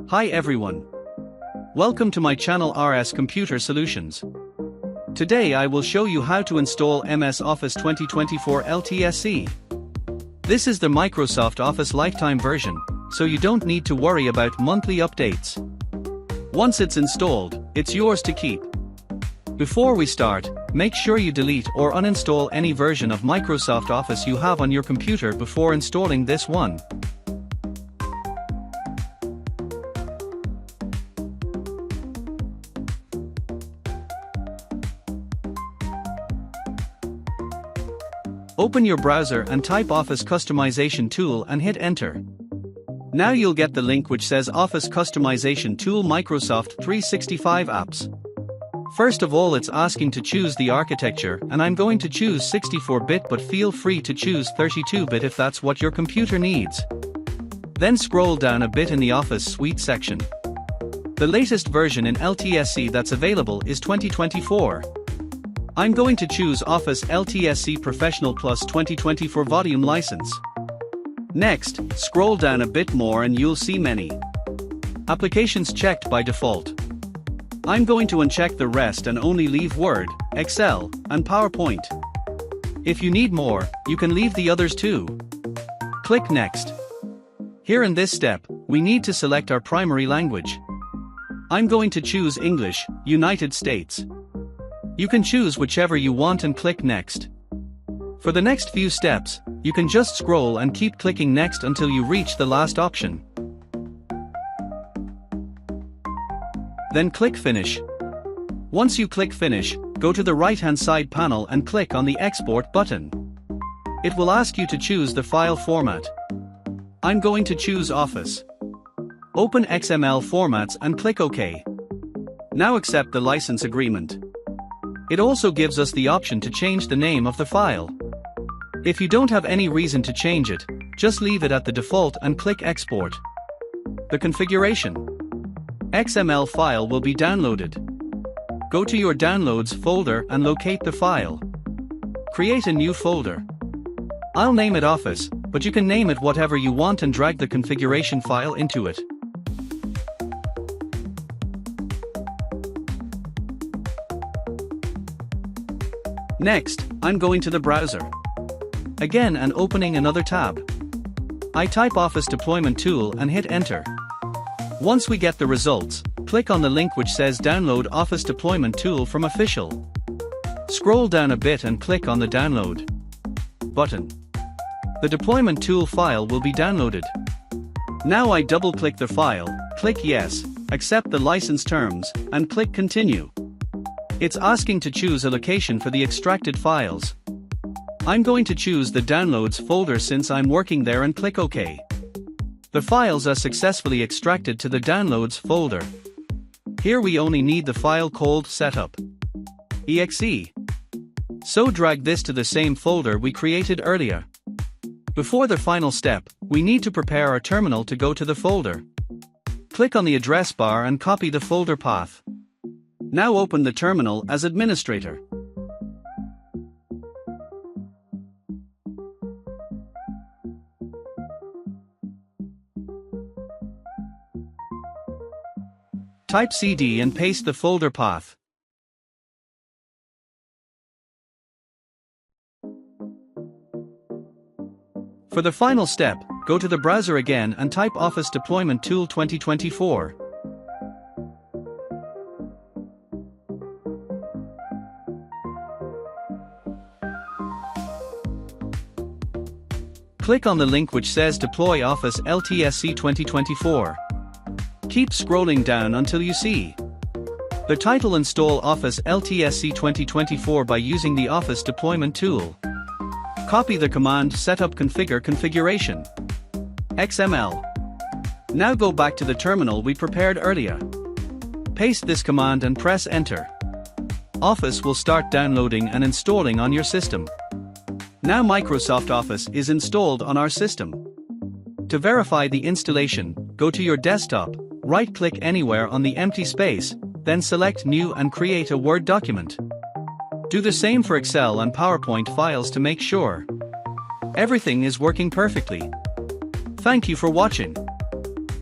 Hi everyone. Welcome to my channel RS Computer Solutions. Today I will show you how to install MS Office 2024 LTSC. This is the Microsoft Office Lifetime version, so you don't need to worry about monthly updates. Once it's installed, it's yours to keep. Before we start, make sure you delete or uninstall any version of Microsoft Office you have on your computer before installing this one. Open your browser and type Office Customization Tool and hit Enter. Now you'll get the link which says Office Customization Tool Microsoft 365 Apps. First of all, it's asking to choose the architecture, and I'm going to choose 64-bit, but feel free to choose 32-bit if that's what your computer needs. Then scroll down a bit in the Office Suite section. The latest version in LTSC that's available is 2024. I'm going to choose Office LTSC Professional Plus 2024 Volume License. Next, scroll down a bit more and you'll see many applications checked by default. I'm going to uncheck the rest and only leave Word, Excel, and PowerPoint. If you need more, you can leave the others too. Click Next. Here in this step, we need to select our primary language. I'm going to choose English, United States. You can choose whichever you want and click Next. For the next few steps, you can just scroll and keep clicking Next until you reach the last option. Then click Finish. Once you click Finish, go to the right-hand side panel and click on the Export button. It will ask you to choose the file format. I'm going to choose Office. Open XML formats and click OK. Now accept the license agreement. It also gives us the option to change the name of the file. If you don't have any reason to change it, just leave it at the default and click Export. The configuration. XML file will be downloaded. Go to your Downloads folder and locate the file. Create a new folder. I'll name it Office, but you can name it whatever you want and drag the configuration file into it. Next, I'm going to the browser. Again, and opening another tab. I type Office Deployment Tool and hit Enter. Once we get the results, click on the link which says Download Office Deployment Tool from Official. Scroll down a bit and click on the Download button. The deployment tool file will be downloaded. Now I double-click the file, click Yes, accept the license terms, and click Continue. It's asking to choose a location for the extracted files. I'm going to choose the Downloads folder since I'm working there and click OK. The files are successfully extracted to the Downloads folder. Here we only need the file called setup.exe. So drag this to the same folder we created earlier. Before the final step, we need to prepare our terminal to go to the folder. Click on the address bar and copy the folder path. Now open the terminal as administrator. Type CD and paste the folder path. For the final step, go to the browser again and type Office Deployment Tool 2024. Click on the link which says Deploy Office LTSC 2024. Keep scrolling down until you see the title Install Office LTSC 2024 by using the Office Deployment Tool. Copy the command Setup Configure Configuration XML. Now go back to the terminal we prepared earlier. Paste this command and press Enter. Office will start downloading and installing on your system. Now Microsoft Office is installed on our system. To verify the installation, go to your desktop, right-click anywhere on the empty space, then select New and create a Word document. Do the same for Excel and PowerPoint files to make sure everything is working perfectly. Thank you for watching.